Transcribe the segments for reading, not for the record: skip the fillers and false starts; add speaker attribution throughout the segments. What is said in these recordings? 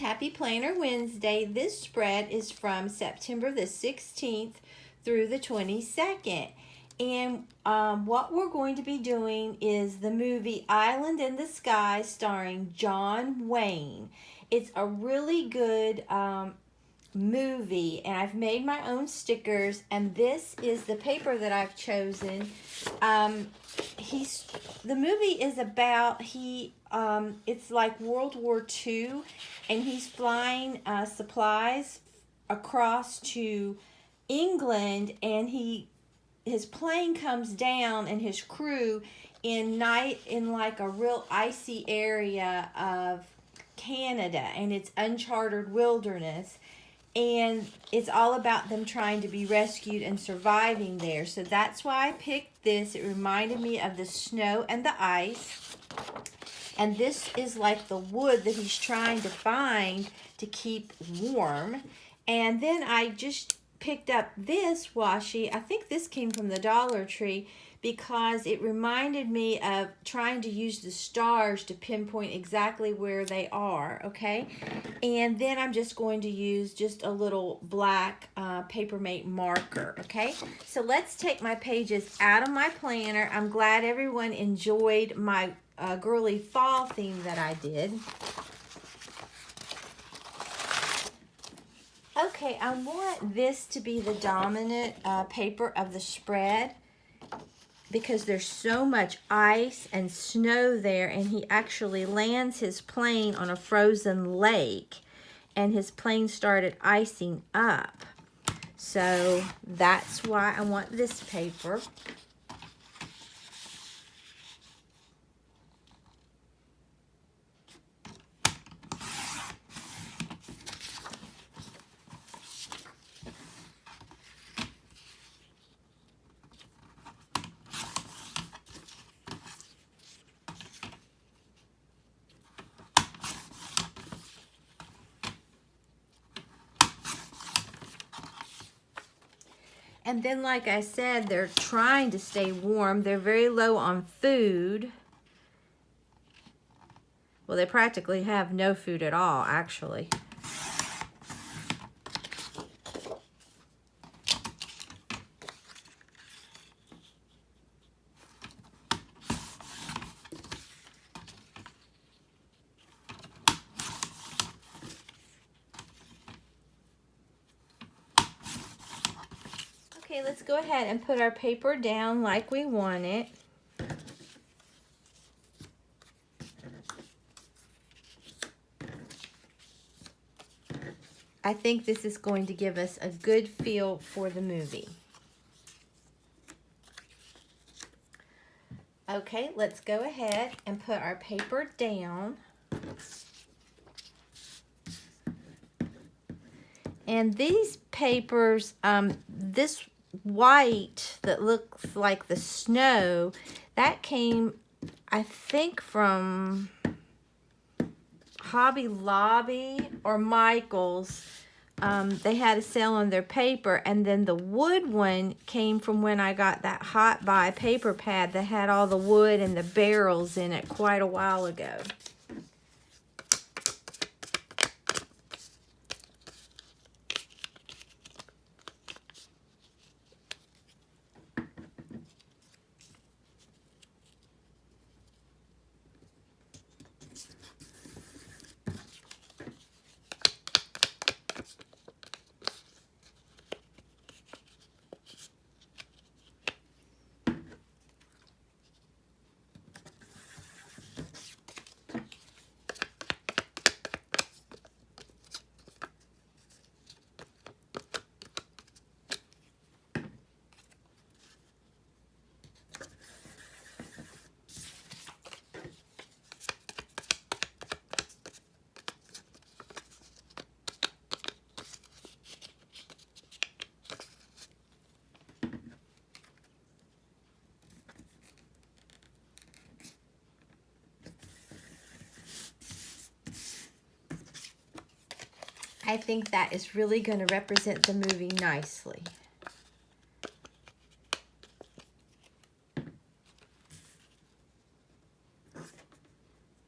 Speaker 1: Happy Planner Wednesday. This spread is from September the 16th through the 22nd. And what we're going to be doing is the movie Island in the Sky starring John Wayne. It's a really good movie, and I've made my own stickers, and this is the paper that I've chosen. The movie is about it's like World War II, and he's flying supplies across to England, and his plane comes down, and his crew in like a real icy area of Canada, and it's uncharted wilderness. And it's all about them trying to be rescued and surviving there. So that's why I picked this. It reminded me of the snow and the ice. And this is like the wood that he's trying to find to keep warm. And then I just picked up this washi. I think this came from the Dollar Tree, because it reminded me of trying to use the stars to pinpoint exactly where they are, okay? And then I'm just going to use just a little black Papermate marker, okay? So let's take my pages out of my planner. I'm glad everyone enjoyed my girly fall theme that I did. Okay, I want this to be the dominant paper of the spread, because there's so much ice and snow there, and he actually lands his plane on a frozen lake, and his plane started icing up. So that's why I want this paper. And then, like I said, they're trying to stay warm. They're very low on food. Well, they practically have no food at all, actually. Okay, let's go ahead and put our paper down like we want it. I think this is going to give us a good feel for the movie. Okay, let's go ahead and put our paper down. And these papers, this white that looks like the snow, that came, I think, from Hobby Lobby or Michael's. They had a sale on their paper, and then the wood one came from when I got that Hot Buy paper pad that had all the wood and the barrels in it quite a while ago. I think that is really going to represent the movie nicely.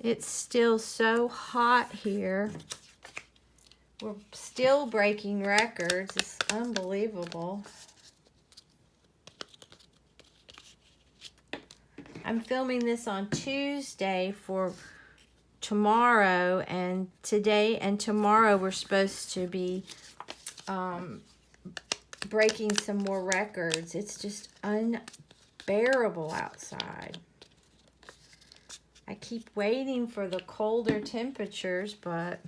Speaker 1: It's still so hot here. We're still breaking records. It's unbelievable. I'm filming this on Tuesday for tomorrow, and today and tomorrow we're supposed to be breaking some more records. It's just unbearable outside. I keep waiting for the colder temperatures, but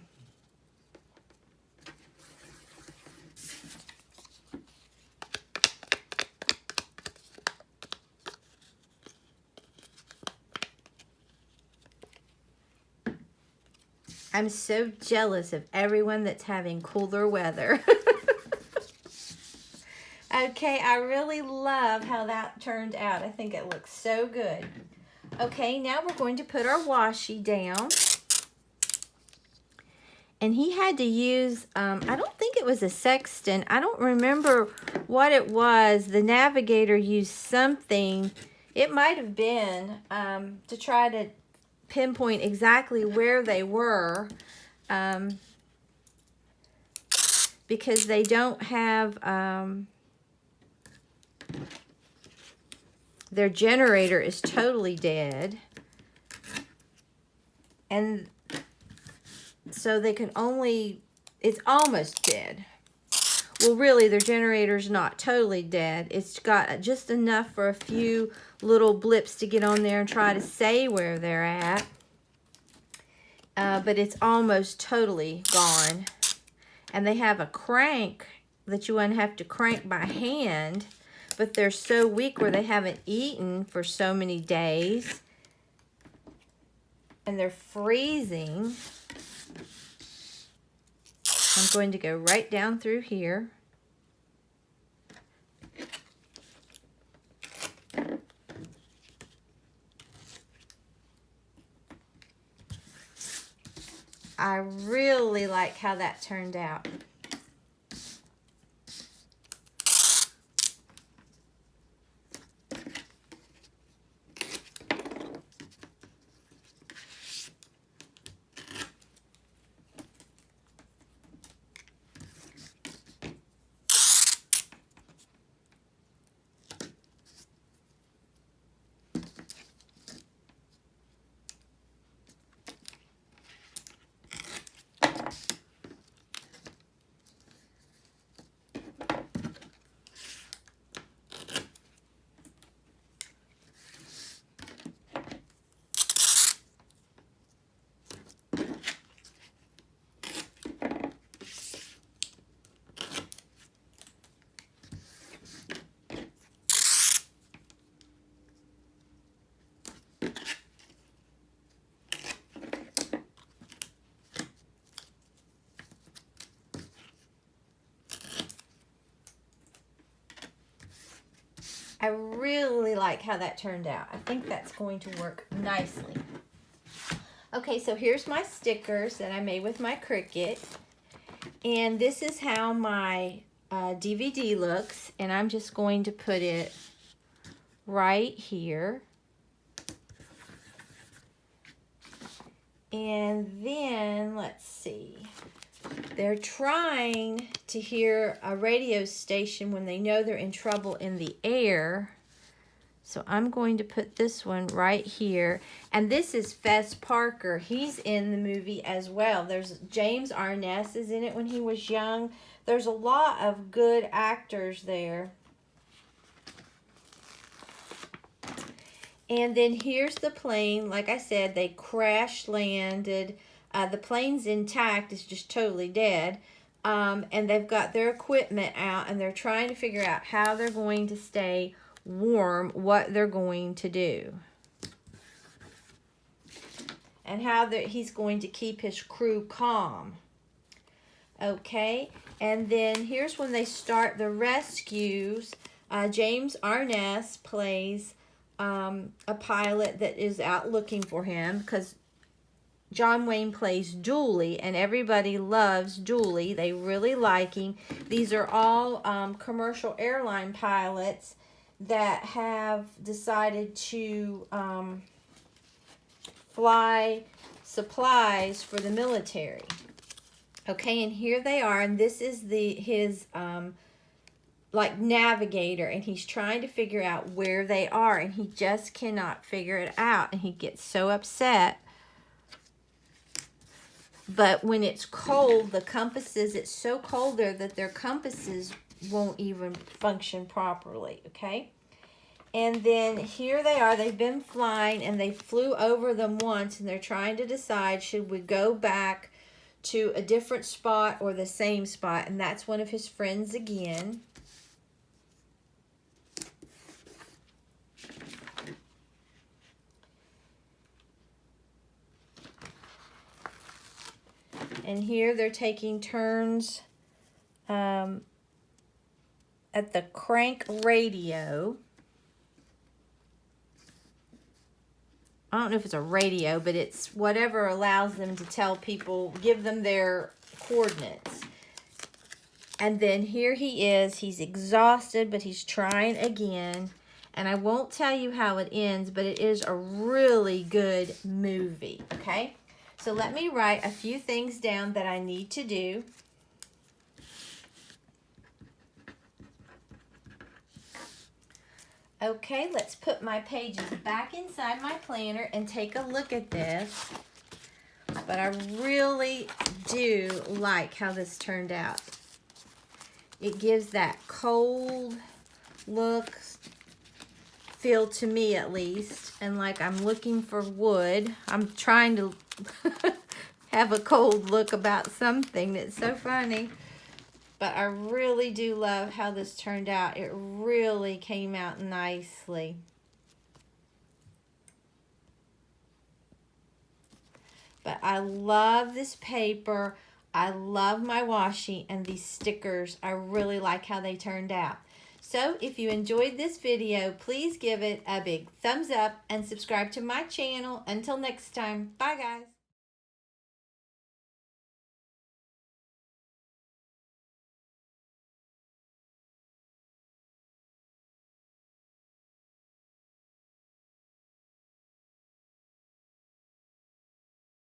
Speaker 1: I'm so jealous of everyone that's having cooler weather. Okay, I really love how that turned out. I think it looks so good. Okay, now we're going to put our washi down. And he had to use, I don't think it was a sextant. I don't remember what it was. The navigator used something. It might have been to try to pinpoint exactly where they were, because they don't have their generator is totally dead, and so they can only, it's almost dead. Well, really, their generator's not totally dead. It's got just enough for a few little blips to get on there and try to say where they're at. But it's almost totally gone. And they have a crank that you wouldn't have to crank by hand, but they're so weak where they haven't eaten for so many days. And they're freezing. I'm going to go right down through here. I really like how that turned out. I really like how that turned out. I think that's going to work nicely. Okay, so here's my stickers that I made with my Cricut. And this is how my DVD looks. And I'm just going to put it right here. And then, let's see. They're trying to hear a radio station when they know they're in trouble in the air. So I'm going to put this one right here. And this is Fess Parker. He's in the movie as well. There's James Arness is in it when he was young. There's a lot of good actors there. And then here's the plane. Like I said, they crash landed. The plane's intact. It's just totally dead. And they've got their equipment out, and they're trying to figure out how they're going to stay warm, what they're going to do, and how he's going to keep his crew calm. Okay, and then here's when they start the rescues. James Arness plays a pilot that is out looking for him, because John Wayne plays Dooley, and everybody loves Dooley. They really like him. These are all commercial airline pilots that have decided to fly supplies for the military. Okay, and here they are, and this is his like navigator, and he's trying to figure out where they are, and he just cannot figure it out, and he gets so upset. But when it's cold, the compasses, it's so cold there that their compasses won't even function properly, okay? And then here they are. They've been flying, and they flew over them once, and they're trying to decide, should we go back to a different spot or the same spot? And that's one of his friends again. And here they're taking turns at the crank radio. I don't know if it's a radio, but it's whatever allows them to tell people, give them their coordinates. And then here he is. He's exhausted, but he's trying again. And I won't tell you how it ends, but it is a really good movie, okay? So let me write a few things down that I need to do. Okay, let's put my pages back inside my planner and take a look at this. But I really do like how this turned out. It gives that cold look, feel to me at least, and like I'm looking for wood. I'm trying to have a cold look about something. That's so funny. But I really do love how this turned out. It really came out nicely. But I love this paper. I love my washi and these stickers. I really like how they turned out. So if you enjoyed this video, please give it a big thumbs up and subscribe to my channel. Until next time, bye guys.